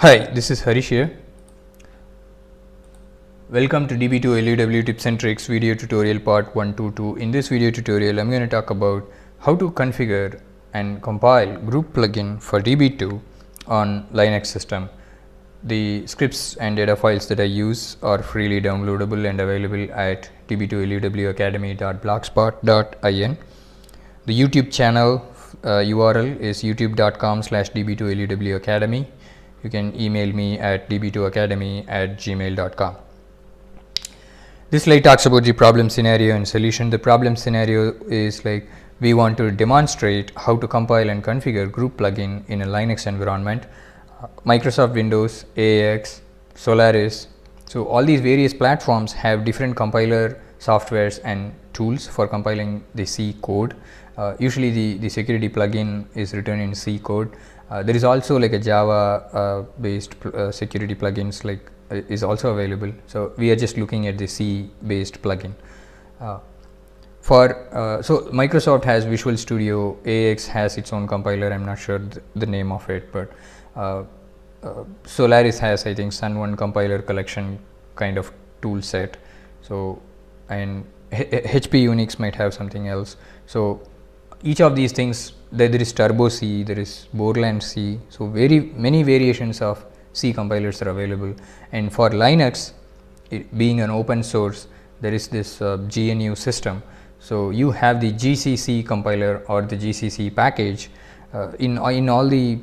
Hi, this is Harish here. Welcome to DB2 LUW Tips and Tricks video tutorial part 122. In this video tutorial, I'm going to talk about how to configure and compile group plugin for DB2 on Linux system. The scripts and data files that I use are freely downloadable and available at db2luwacademy.blogspot.in. The YouTube channel URL is youtube.com/db2luwacademy. You can email me at db2academy@gmail.com. This slide talks about the problem scenario and solution. The problem scenario is like we want to demonstrate how to compile and configure group plugin in a Linux environment. Microsoft Windows, AX, Solaris. So all these various platforms have different compiler softwares and tools for compiling the C code. Usually the security plugin is written in C code. There is also like a Java based security plugins like is also available. So we are just looking at the C based plugin. So Microsoft has Visual Studio, AX has its own compiler. I'm not sure the name of it, but Solaris has, I think, Sun1 compiler collection kind of tool set. So and HP Unix might have something else. So each of these things, there is Turbo C, there is Borland C. So very many variations of C compilers are available. And for Linux, being an open source, there is this GNU system. So you have the GCC compiler or the GCC package. In all the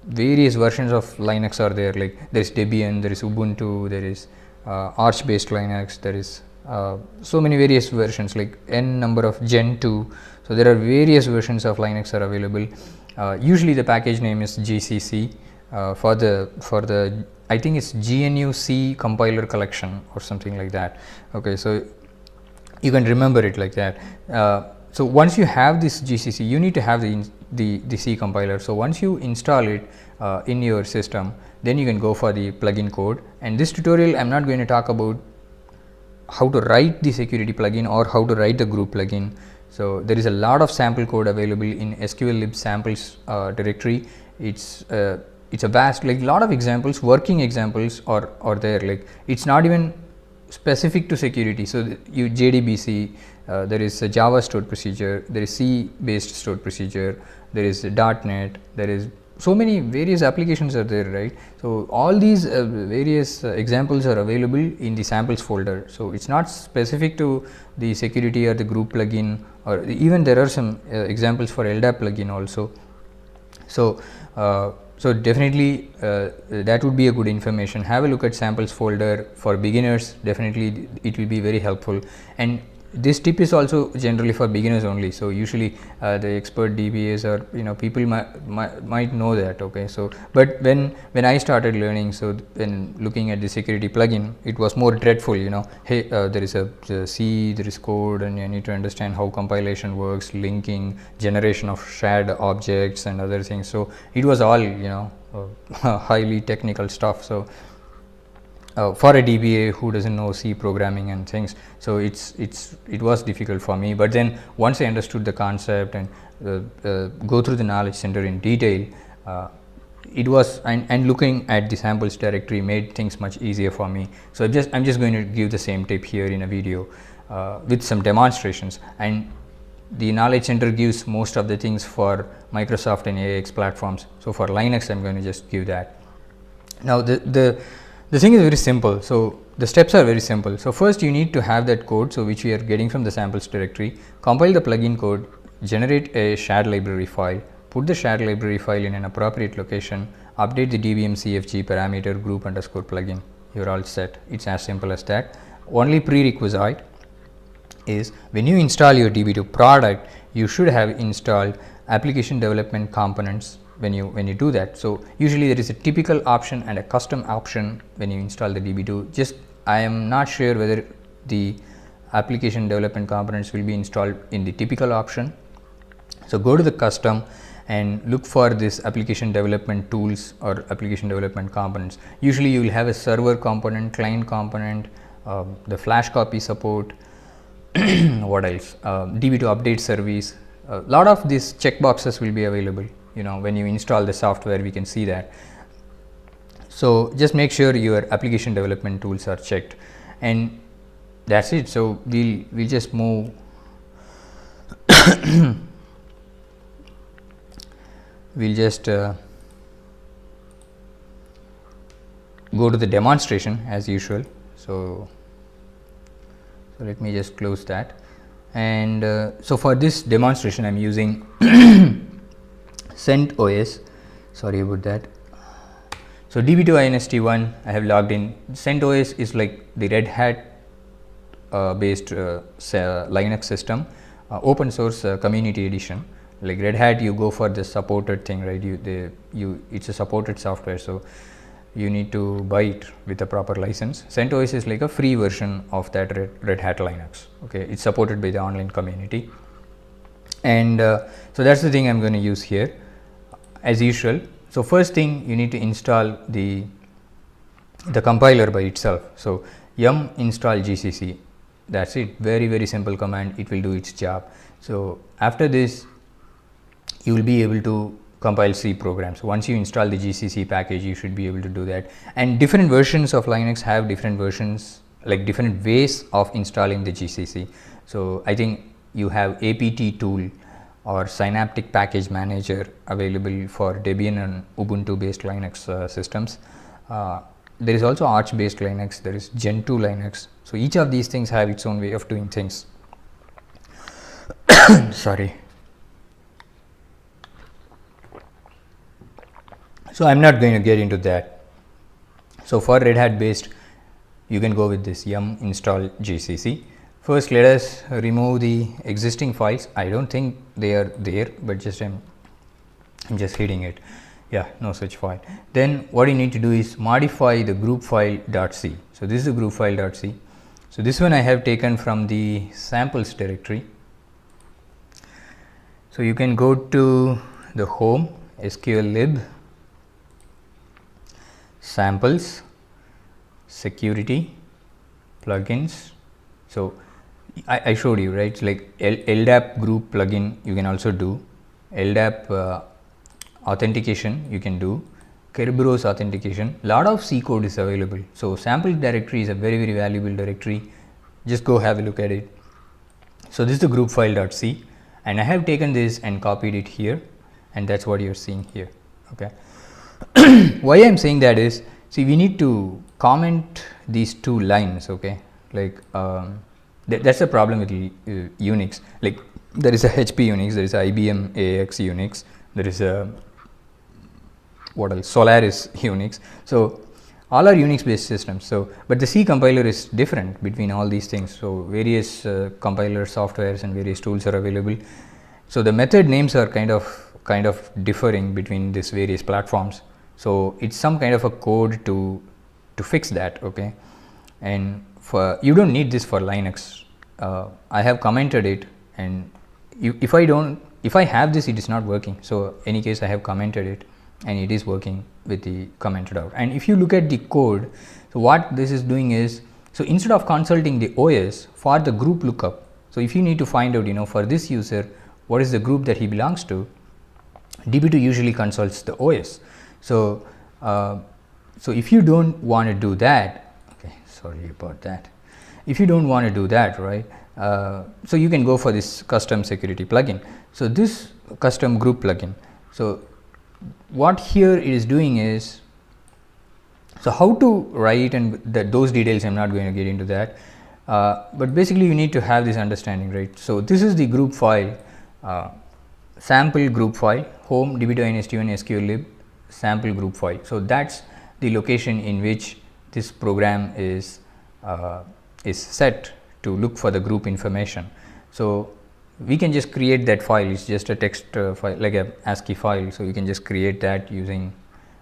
various versions of Linux are there. Like there is Debian, there is Ubuntu, there is Arch based Linux, there is so many various versions, like n number of Gen 2. So there are various versions of Linux are available. Usually the package name is GCC. For the I think it's GNU C compiler collection or something like that. Okay, so you can remember it like that. So once you have this GCC, you need to have the C compiler. So once you install it in your system, then you can go for the plugin code. And this tutorial, I'm not going to talk about how to write the security plugin or how to write the group plugin. So there is a lot of sample code available in SQLib samples directory. It's a vast, like lot of examples, working examples are there. Like it's not even specific to security. So you JDBC, there is a Java stored procedure, there is C based stored procedure, there is .NET, there is so many various applications are there, right? So all these various examples are available in the samples folder. So it's not specific to the security or the group plugin, or even there are some examples for LDAP plugin also. So so definitely that would be a good information. Have a look at samples folder for beginners. Definitely it will be very helpful. And this tip is also generally for beginners only. So usually the expert DBAs or people might know that. Okay, so but when I started learning, so when looking at the security plugin, it was more dreadful. Hey, there is a C, there is code, and you need to understand how compilation works, linking, generation of shared objects, and other things. So it was all highly technical stuff. So for a DBA who doesn't know C programming and things, so it was difficult for me. But then once I understood the concept and go through the knowledge center in detail, it was and looking at the samples directory made things much easier for me. So I'm just going to give the same tip here in a video with some demonstrations. And the knowledge center gives most of the things for Microsoft and AX platforms. So for Linux, I'm going to just give that. Now the thing is very simple. So the steps are very simple. So first you need to have that code, so which we are getting from the samples directory. Compile the plugin code, generate a shared library file, put the shared library file in an appropriate location, update the dbmcfg parameter group underscore plugin. You're all set. It's as simple as that. Only prerequisite is when you install your DB2 product, you should have installed application development components when you do that. So usually there is a typical option and a custom option when you install the DB2. Just I am not sure whether the application development components will be installed in the typical option. So go to the custom and look for this application development tools or application development components. Usually you will have a server component, client component, the flash copy support, what else, DB2 update service. A lot of these checkboxes will be available. When you install the software, we can see that. So just make sure your application development tools are checked, and that's it. So we'll just move we'll just go to the demonstration as usual. So let me just close that, and so for this demonstration I'm using CentOS. Sorry about that. So DB2 INST1 I have logged in. CentOS is like the Red Hat based Linux system, open source community edition. Like Red Hat, you go for the supported thing, right? It's a supported software, so you need to buy it with a proper license. CentOS is like a free version of that Red Hat Linux. Okay, it's supported by the online community, and so that's the thing I'm going to use here as usual. So first thing, you need to install the compiler by itself. So yum install gcc, that's it. Very simple command, it will do its job. So after this you will be able to compile C programs. Once you install the gcc package, you should be able to do that. And different versions of Linux have different versions, like different ways of installing the gcc. So I think you have apt tool or synaptic package manager available for Debian and Ubuntu based Linux systems. There is also Arch based Linux, there is Gentoo Linux. So each of these things have its own way of doing things. Sorry. So I'm not going to get into that. So for Red Hat based, you can go with this yum install gcc. First, let us remove the existing files. I don't think they are there, but just I'm just hitting it. Yeah, no such file. Then what you need to do is modify the group file.c. So this is the group file.c. So this one I have taken from the samples directory. So you can go to the home, SQL lib, samples, security, plugins. So I showed you, right? Like LDAP group plugin you can also do, LDAP authentication you can do, Kerberos authentication. Lot of C code is available. So sample directory is a very valuable directory. Just go have a look at it. So this is the group file.c, and I have taken this and copied it here, and that's what you're seeing here. Okay. Why I'm saying that is, see, we need to comment these two lines. Okay, like that's the problem with Unix. Like there is a HP Unix, there is a IBM AX Unix, there is a what else, Solaris Unix. So all are Unix based systems. So but the C compiler is different between all these things. So various compiler softwares and various tools are available. So the method names are kind of differing between these various platforms. So it's some kind of a code to fix that. Okay, and for you don't need this for Linux. I have commented it, and if I have this, it is not working. So any case, I have commented it, and it is working with the commented out. And if you look at the code, so what this is doing is, so instead of consulting the OS for the group lookup, so if you need to find out, for this user what is the group that he belongs to, DB2 usually consults the OS. So so if you don't want to do that, okay, sorry about that. If you don't want to do that, right, so you can go for this custom security plugin. So this custom group plugin, so what here it is doing is, so how to write and those details I'm not going to get into that, but basically you need to have this understanding, right. So this is the group file, sample group file, home DB2 INST1 SQL lib sample group file. So that's the location in which this program is set to look for the group information. So we can just create that file. It's just a text file, like a ASCII file. So you can just create that using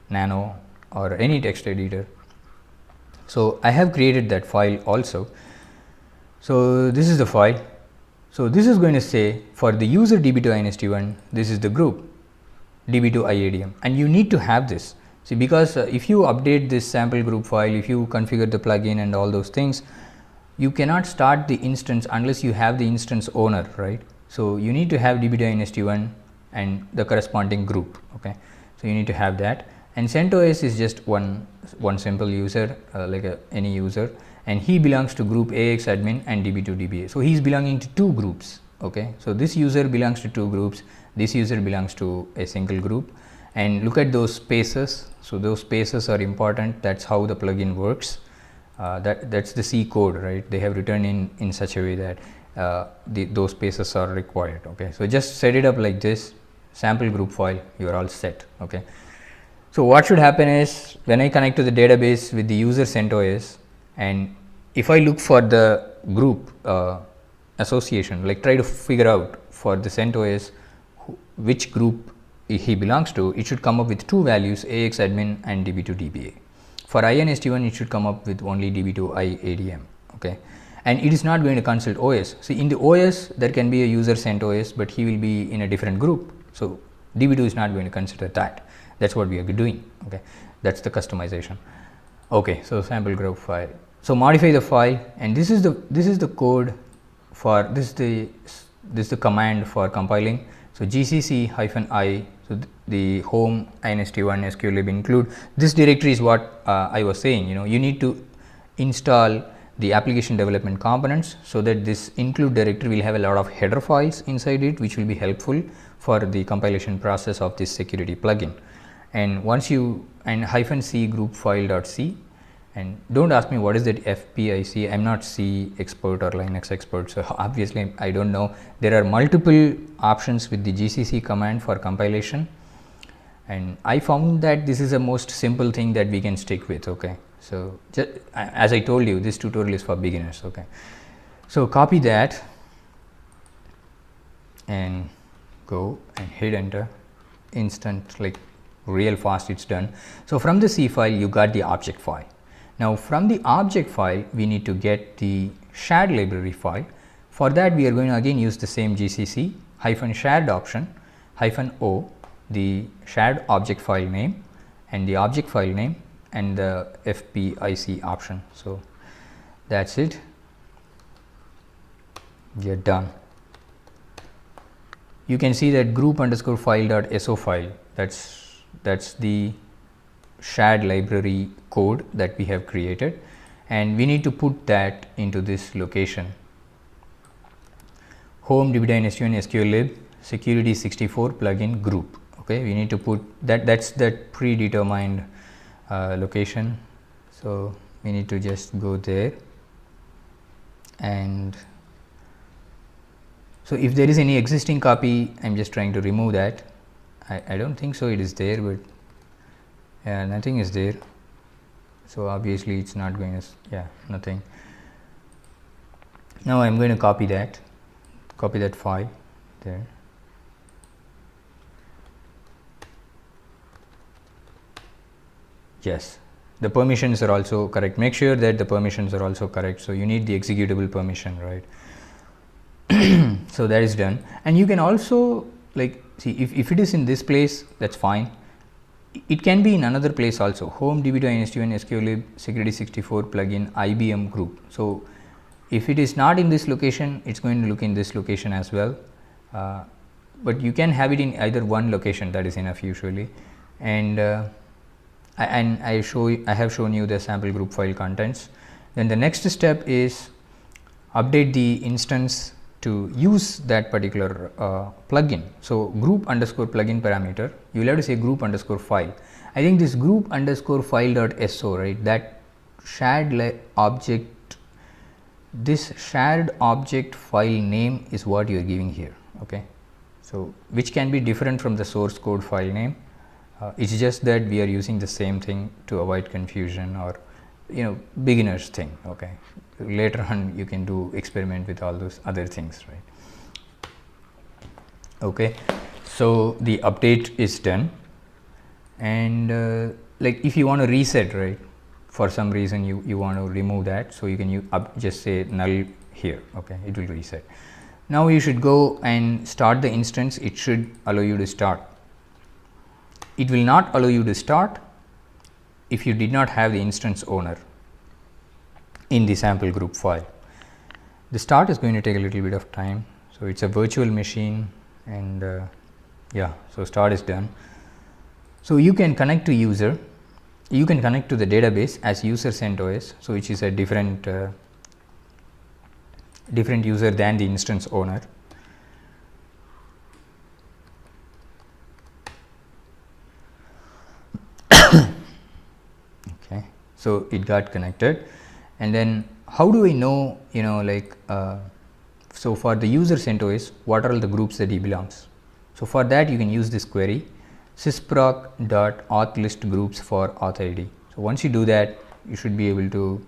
Nano or any text editor. So I have created that file also. So this is the file. So this is going to say, for the user DB2 INST1, this is the group DB2 IADM, and you need to have this. See, because if you update this sample group file, if you configure the plugin and all those things, you cannot start the instance unless you have the instance owner, right. So you need to have DB2 INST1 and the corresponding group. Okay, so you need to have that, and CentOS is just one simple user, like any user, and he belongs to group AX admin and DB2 DBA. So he is belonging to two groups. Okay, so this user belongs to two groups, this user belongs to a single group, and look at those spaces. So those spaces are important. That's how the plugin works. That's the C code, right? They have written in such a way that those spaces are required. Okay, so just set it up like this, sample group file, you are all set. Okay, so what should happen is, when I connect to the database with the user CentOS, and if I look for the group association, like try to figure out for the CentOS which group he belongs to, it should come up with two values, AX admin and DB2 DBA. For INST1, it should come up with only DB2 IADM. Okay, and it is not going to consult OS. See, in the OS there can be a user CentOS, but he will be in a different group. So DB2 is not going to consider that. That's what we are doing. Okay, that's the customization. Okay, so sample group file. So modify the file, and this is the code for this is the command for compiling. So gcc-i, so the home inst1 sqlib include this directory is what I was saying. You need to install the application development components, so that this include directory will have a lot of header files inside it, which will be helpful for the compilation process of this security plugin. And once you -c group file.c, and don't ask me what is that FPIC. I'm not C expert or Linux expert, so obviously I don't know. There are multiple options with the GCC command for compilation, and I found that this is the most simple thing that we can stick with. Okay, so as I told you, this tutorial is for beginners. Okay, so copy that and go and hit enter. Instant, like real fast, it's done. So from the C file you got the object file. Now from the object file we need to get the shared library file. For that we are going to again use the same GCC -shared option -o, the shared object file name and the object file name and the FPIC option. So that's it, we are done. You can see that group_file.so file, that's the shared library code that we have created, and we need to put that into this location, home DB2 sqlib security 64 plugin group. Okay, we need to put that, that's that predetermined location. So we need to just go there, and so if there is any existing copy, I'm just trying to remove that. I don't think so it is there, but nothing is there, so obviously it's not going to, nothing. Now I'm going to copy that file there. Yes, the permissions are also correct. Make sure that the permissions are also correct. So you need the executable permission, right? So that is done, and you can also, like, see, if it is in this place, that's fine. It can be in another place also, home DB2 sqlib security 64 plugin IBM group. So if it is not in this location, it's going to look in this location as well, but you can have it in either one location, that is enough usually. And I have shown you the sample group file contents. Then the next step is update the instance to use that particular plugin. So group_plugin parameter, you will have to say group_file. I think this group_file.so, right, that shared object, this shared object file name is what you are giving here. Okay, so which can be different from the source code file name. It's just that we are using the same thing to avoid confusion, or beginners thing. Okay, later on you can do experiment with all those other things, right? Okay, so the update is done, and like if you want to reset, right, for some reason you want to remove that, so you can just say null here. Okay, it will reset. Now you should go and start the instance. It should allow you to start. It will not allow you to start if you did not have the instance owner in the sample group file. The start is going to take a little bit of time. So it's a virtual machine, and so start is done. So you can connect to user, you can connect to the database as user CentOS, so which is a different different user than the instance owner. Okay, so it got connected, and then how do I know, like so for the user CentOS, what are all the groups that he belongs? So for that you can use this query sysproc.auth list groups for auth ID. So once you do that, you should be able to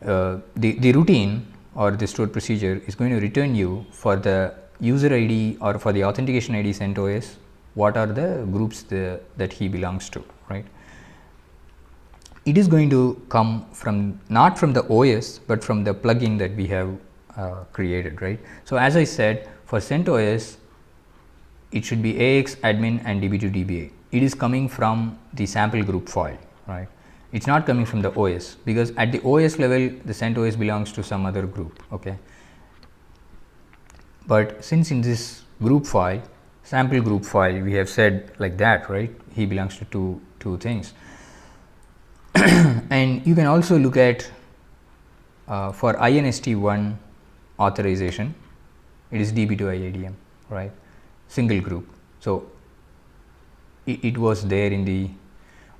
the routine or the stored procedure is going to return you for the user ID or for the authentication ID CentOS what are the groups that he belongs to, right? It is going to come from not from the OS but from the plugin that we have created, right? So as I said, for CentOS it should be AX admin and DB2 DBA. It is coming from the sample group file, right? It's not coming from the OS, because at the OS level the CentOS belongs to some other group, okay? But since in this group file, sample group file, we have said like that, right? He belongs to two things. And you can also look at for INST1 authorization, it is DB2 IADM, right? Single group. So it was there in the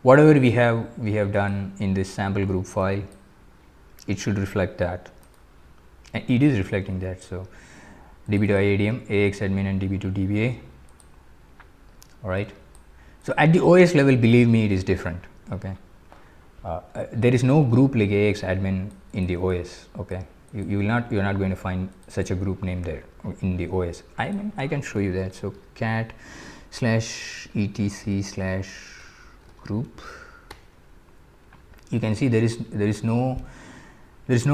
whatever we have done in this sample group file, it should reflect that, and it is reflecting that. So DB2 IADM, AX admin and DB2 DBA, all right. So at the OS level, believe me, it is different, okay. There is no group like AX admin in the OS, okay. You are not going to find such a group name there in the OS. I mean, I can show you that. So cat/etc/group, you can see there is no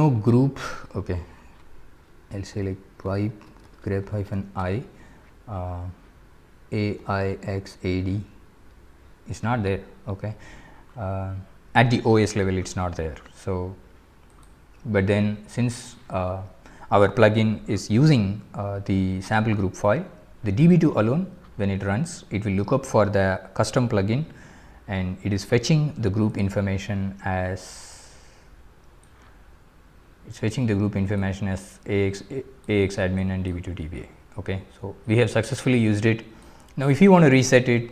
group, okay. I'll say like pipe grep-i AIXAD is not there, okay. At the OS level it's not there. So but then since our plugin is using the sample group file, the DB2 alone, when it runs, it will look up for the custom plugin and it is fetching the group information as AX admin and DB2 DBA, okay. So we have successfully used it. Now if you want to reset it,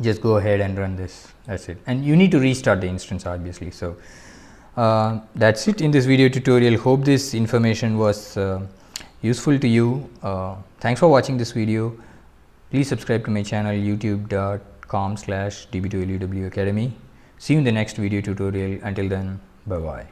just go ahead and run this, that's it, and you need to restart the instance obviously. So that's it in this video tutorial. Hope this information was useful to you. Thanks for watching this video. Please subscribe to my channel youtube.com/db2luw academy. See you in the next video tutorial. Until then, bye bye.